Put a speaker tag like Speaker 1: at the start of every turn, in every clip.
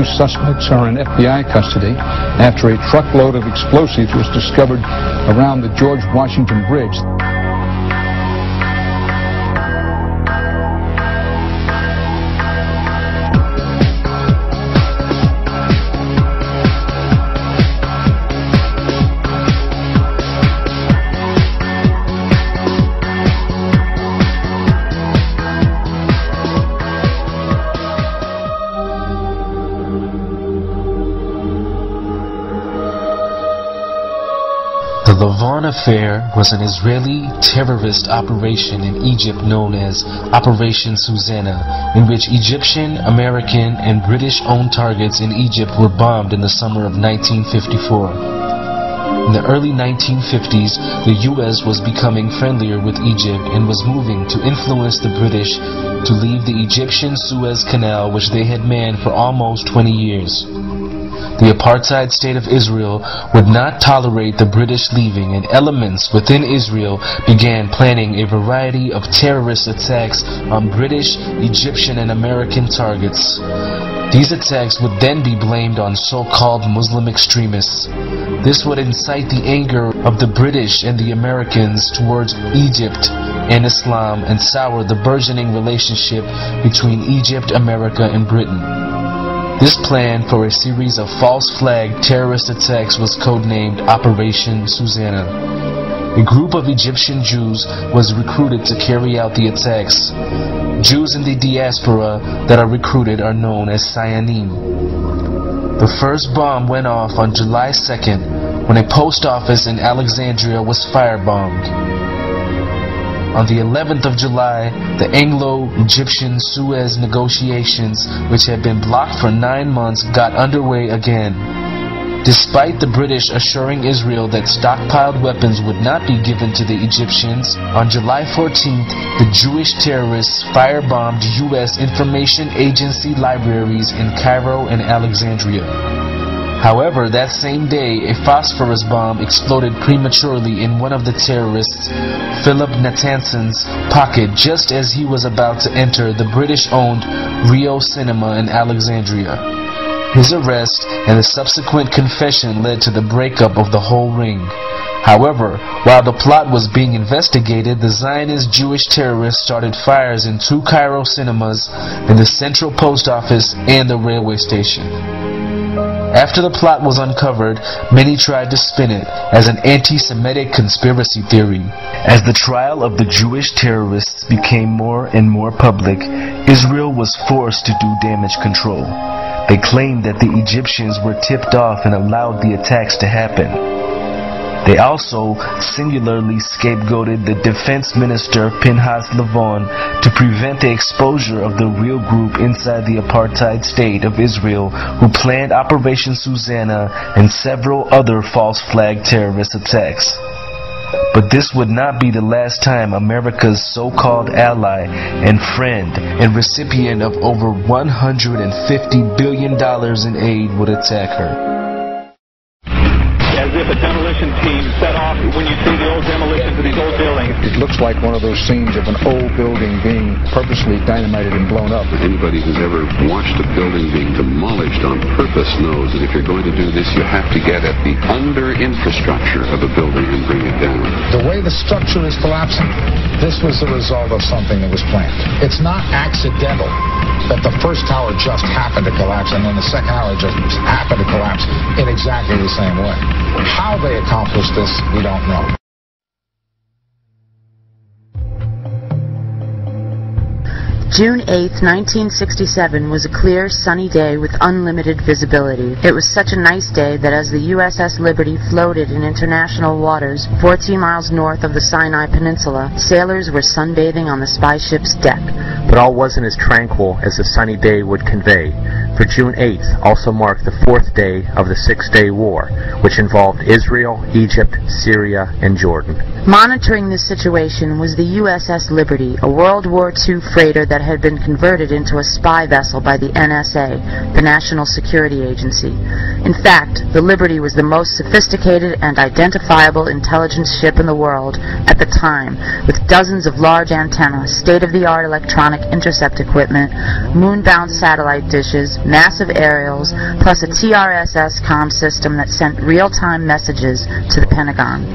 Speaker 1: 2 suspects are in FBI custody after a truckload of explosives was discovered around the George Washington Bridge.
Speaker 2: The Lavon Affair was an Israeli terrorist operation in Egypt known as Operation Susanna, in which Egyptian, American, and British-owned targets in Egypt were bombed in the summer of 1954. In the early 1950s, the U.S. was becoming friendlier with Egypt and was moving to influence the British to leave the Egyptian Suez Canal, which they had manned for almost 20 years. The apartheid state of Israel would not tolerate the British leaving, and elements within Israel began planning a variety of terrorist attacks on British, Egyptian, and American targets. These attacks would then be blamed on so-called Muslim extremists. This would incite the anger of the British and the Americans towards Egypt and Islam and sour the burgeoning relationship between Egypt, America, and Britain. This plan for a series of false flag terrorist attacks was codenamed Operation Susanna. A group of Egyptian Jews was recruited to carry out the attacks. Jews in the diaspora that are recruited are known as Sayanim. The first bomb went off on July 2nd when a post office in Alexandria was firebombed. On the 11th of July, the Anglo-Egyptian Suez negotiations, which had been blocked for 9 months, got underway again. Despite the British assuring Israel that stockpiled weapons would not be given to the Egyptians, on July 14th, the Jewish terrorists firebombed U.S. information agency libraries in Cairo and Alexandria. However, that same day, a phosphorus bomb exploded prematurely in one of the terrorists, Philip Natansen's, pocket just as he was about to enter the British-owned Rio Cinema in Alexandria. His arrest and the subsequent confession led to the breakup of the whole ring. However, while the plot was being investigated, the Zionist Jewish terrorists started fires in 2 Cairo cinemas, in the Central Post Office, and the railway station. After the plot was uncovered, many tried to spin it as an anti-Semitic conspiracy theory. As the trial of the Jewish terrorists became more and more public, Israel was forced to do damage control. They claimed that the Egyptians were tipped off and allowed the attacks to happen. They also singularly scapegoated the defense minister Pinhas Lavon to prevent the exposure of the real group inside the apartheid state of Israel who planned Operation Susanna and several other false flag terrorist attacks. But this would not be the last time America's so-called ally and friend and recipient of over $150 billion in aid would attack her.
Speaker 3: As if a demolition team set off when you see the old demolitions of these old buildings.
Speaker 1: It looks like one of those scenes of an old building being purposely dynamited and blown up.
Speaker 4: Anybody who's ever watched a building being demolished on purpose knows that if you're going to do this, you have to get at the under-infrastructure of a building and bring it down.
Speaker 5: The way the structure is collapsing, this was the result of something that was planned. It's not accidental that the first tower just happened to collapse and then the second tower just happened to collapse in exactly the same way. How they accomplished this, we don't know.
Speaker 6: June 8, 1967 was a clear, sunny day with unlimited visibility. It was such a nice day that as the USS Liberty floated in international waters 14 miles north of the Sinai Peninsula, sailors were sunbathing on the spy ship's deck.
Speaker 7: But all wasn't as tranquil as the sunny day would convey, for June 8th also marked the 4th day of the Six-Day War, which involved Israel, Egypt, Syria, and Jordan.
Speaker 6: Monitoring this situation was the USS Liberty, a World War II freighter that had been converted into a spy vessel by the NSA, the National Security Agency. In fact, the Liberty was the most sophisticated and identifiable intelligence ship in the world at the time, with dozens of large antennas, state-of-the-art electronic intercept equipment, moon-bound satellite dishes, massive aerials, plus a TRSS comm system that sent real-time messages to the Pentagon.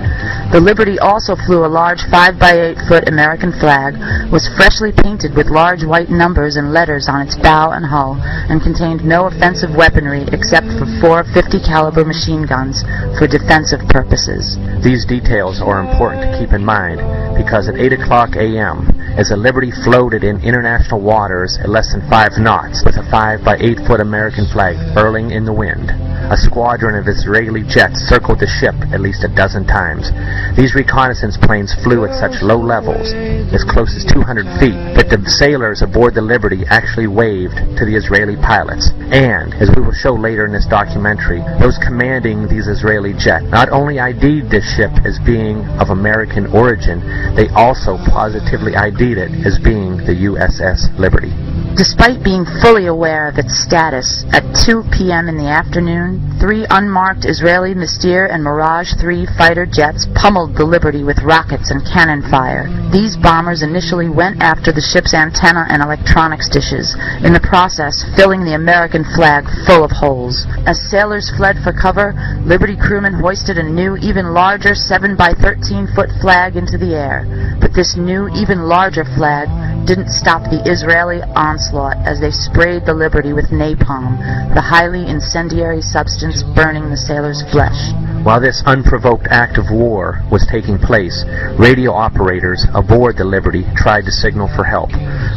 Speaker 6: The Liberty also flew a large 5-by-8-foot American flag, was freshly painted with large white numbers and letters on its bow and hull, and contained no offensive weaponry except for 4 50-caliber machine guns for defensive purposes.
Speaker 7: These details are important to keep in mind because at 8 o'clock a.m., as the Liberty floated in international waters at less than 5 knots with a 5-by-8-foot American flag furling in the wind, a squadron of Israeli jets circled the ship at least a dozen times. These reconnaissance planes flew at such low levels, as close as 200 feet, that the sailors aboard the Liberty actually waved to the Israeli pilots. And, as we will show later in this documentary, those commanding these Israeli jets not only ID'd this ship as being of American origin, they also positively ID'd it as being the USS Liberty.
Speaker 6: Despite being fully aware of its status, at 2 p.m. in the afternoon, 3 unmarked Israeli Mystir and Mirage 3 fighter jets pummeled the Liberty with rockets and cannon fire. These bombers initially went after the ship's antenna and electronics dishes, in the process filling the American flag full of holes. As sailors fled for cover, Liberty crewmen hoisted a new, even larger 7-by-13-foot flag into the air. But this new, even larger flag didn't stop the Israeli onslaught as they sprayed the Liberty with napalm, the highly incendiary substance burning the sailors' flesh.
Speaker 7: While this unprovoked act of war was taking place, radio operators aboard the Liberty tried to signal for help,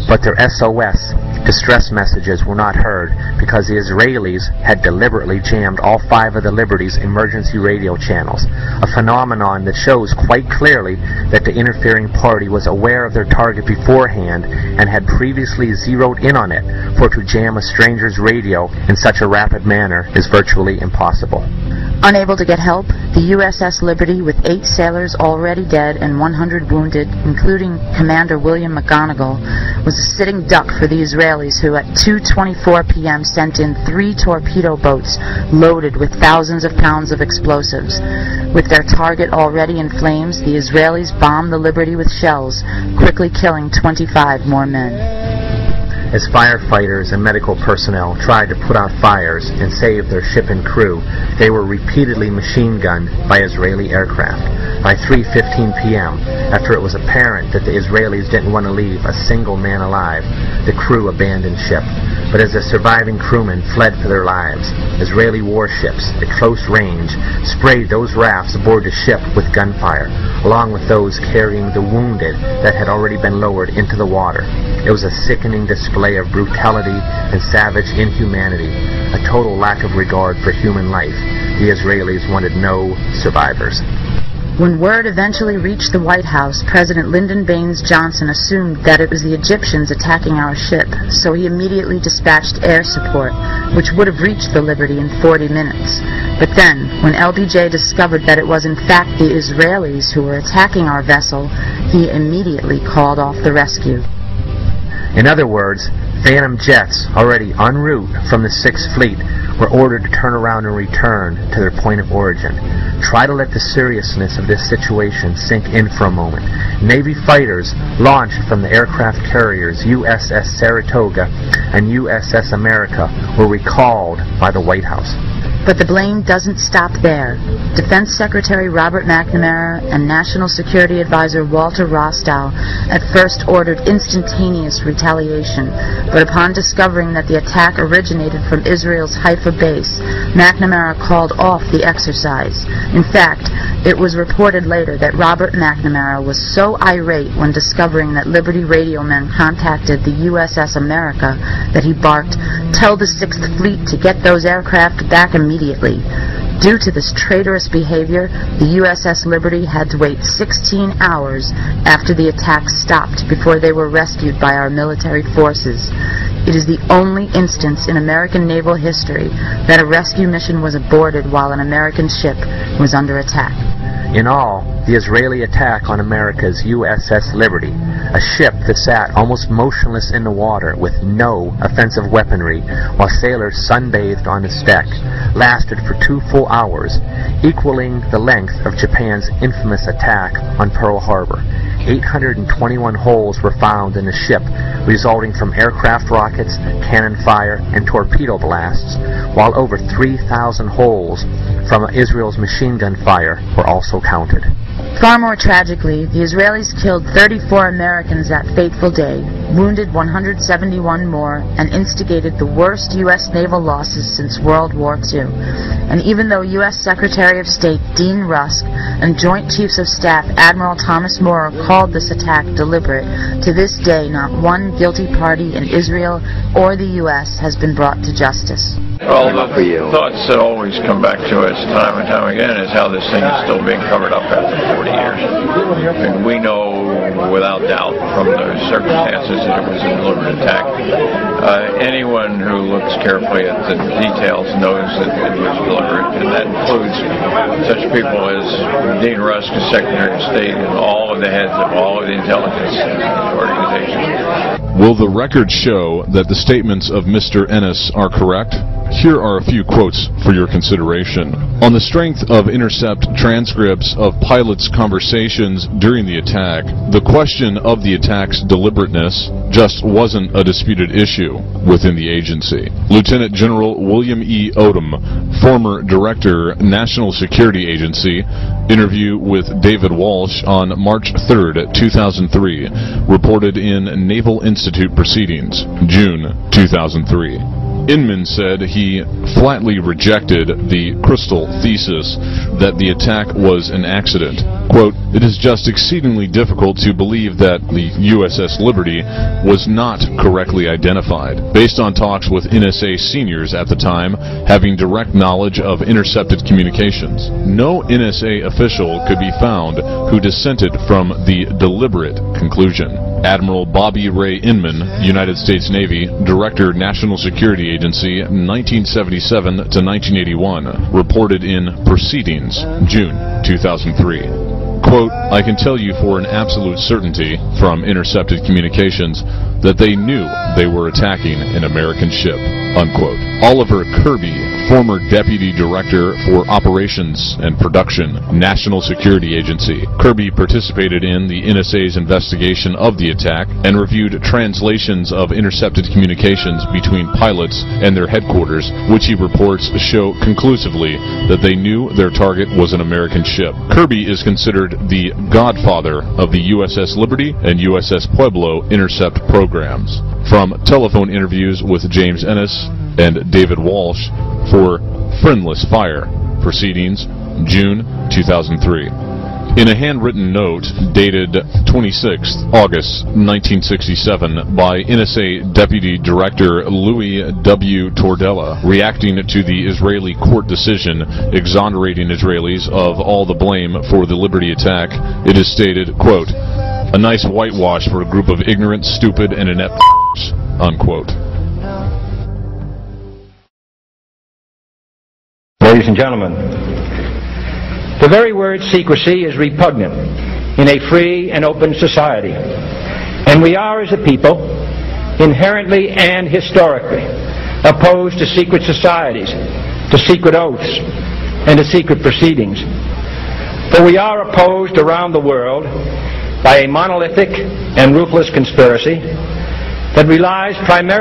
Speaker 7: but their SOS distress messages were not heard because the Israelis had deliberately jammed all 5 of the Liberty's emergency radio channels, a phenomenon that shows quite clearly that the interfering party was aware of their target beforehand and had previously zeroed in on it, for to jam a stranger's radio in such a rapid manner is virtually impossible.
Speaker 6: Unable to get help, the USS Liberty, with 8 sailors already dead and 100 wounded, including Commander William McGonigal, was a sitting duck for the Israelis, who at 2:24 p.m. sent in 3 torpedo boats loaded with thousands of pounds of explosives. With their target already in flames, the Israelis bombed the Liberty with shells, quickly killing 25 more men.
Speaker 7: As firefighters and medical personnel tried to put out fires and save their ship and crew, they were repeatedly machine-gunned by Israeli aircraft. By 3:15 p.m., after it was apparent that the Israelis didn't want to leave a single man alive, the crew abandoned ship. But as the surviving crewmen fled for their lives, Israeli warships at close range sprayed those rafts aboard the ship with gunfire, along with those carrying the wounded that had already been lowered into the water. It was a sickening display of brutality and savage inhumanity, a total lack of regard for human life. The Israelis wanted no survivors.
Speaker 6: When word eventually reached the White House, President Lyndon Baines Johnson assumed that it was the Egyptians attacking our ship, so he immediately dispatched air support, which would have reached the Liberty in 40 minutes. But then, when LBJ discovered that it was in fact the Israelis who were attacking our vessel, he immediately called off the rescue.
Speaker 7: In other words, Phantom jets already en route from the 6th Fleet were ordered to turn around and return to their point of origin. Try to let the seriousness of this situation sink in for a moment. Navy fighters launched from the aircraft carriers USS Saratoga and USS America were recalled by the White House.
Speaker 6: But the blame doesn't stop there. Defense Secretary Robert McNamara and National Security Advisor Walter Rostow at first ordered instantaneous retaliation, but upon discovering that the attack originated from Israel's Haifa base, McNamara called off the exercise. In fact, it was reported later that Robert McNamara was so irate when discovering that Liberty radio men contacted the USS America that he barked, "Tell the 6th Fleet to get those aircraft back immediately." Due to this traitorous behavior, the USS Liberty had to wait 16 hours after the attack stopped before they were rescued by our military forces. It is the only instance in American naval history that a rescue mission was aborted while an American ship was under attack.
Speaker 7: In all, the Israeli attack on America's USS Liberty, a ship that sat almost motionless in the water with no offensive weaponry while sailors sunbathed on its deck, lasted for 2 full hours, equaling the length of Japan's infamous attack on Pearl Harbor. 821 holes were found in the ship, resulting from aircraft rockets, cannon fire, and torpedo blasts, while over 3,000 holes from Israel's machine gun fire were also counted.
Speaker 6: Far more tragically, the Israelis killed 34 Americans that fateful day, wounded 171 more, and instigated the worst U.S. naval losses since World War II. And even though U.S. Secretary of State Dean Rusk and Joint Chiefs of Staff Admiral Thomas Moore called this attack deliberate, to this day not one guilty party in Israel or the U.S. has been brought to justice.
Speaker 8: Well, the thoughts that always come back to us time and time again is how this thing is still being covered up after 40 years. And we know without doubt from the circumstances that it was a deliberate attack. Anyone who looks carefully at the details knows that it was deliberate, and that includes such people as Dean Rusk, as Secretary of State, and all of the heads of all of the intelligence organizations.
Speaker 9: Will the record show that the statements of Mr. Ennis are correct? Here are a few quotes for your consideration. On the strength of intercept transcripts of pilots' conversations during the attack, the question of the attack's deliberateness just wasn't a disputed issue within the agency. Lieutenant General William E. Odom, former Director, National Security Agency, interview with David Walsh on March 3rd, 2003, reported in Naval Institute Proceedings, June 2003. Inman said he flatly rejected the Crystal thesis that the attack was an accident. Quote, "It is just exceedingly difficult to believe that the USS Liberty was not correctly identified. Based on talks with NSA seniors at the time, having direct knowledge of intercepted communications, no NSA official could be found who dissented from the deliberate conclusion." Admiral Bobby Ray Inman, United States Navy, Director, National Security Agency, 1977 to 1981, reported in Proceedings, June 2003. Quote, "I can tell you for an absolute certainty from intercepted communications that they knew they were attacking an American ship." Unquote. Oliver Kirby, former Deputy Director for Operations and Production, National Security Agency. Kirby participated in the NSA's investigation of the attack and reviewed translations of intercepted communications between pilots and their headquarters, which he reports show conclusively that they knew their target was an American ship. Kirby is considered the godfather of the USS Liberty and USS Pueblo intercept programs. From telephone interviews with James Ennis and David Walsh for Friendless Fire, Proceedings, June 2003. In a handwritten note dated 26 August 1967 by NSA Deputy Director Louis W. Tordella, reacting to the Israeli court decision exonerating Israelis of all the blame for the Liberty attack, it is stated, quote, "A nice whitewash for a group of ignorant, stupid, and inept unquote.
Speaker 10: Ladies and gentlemen, the very word secrecy is repugnant in a free and open society. And we are, as a people, inherently and historically opposed to secret societies, to secret oaths, and to secret proceedings. For we are opposed around the world by a monolithic and ruthless conspiracy that relies primarily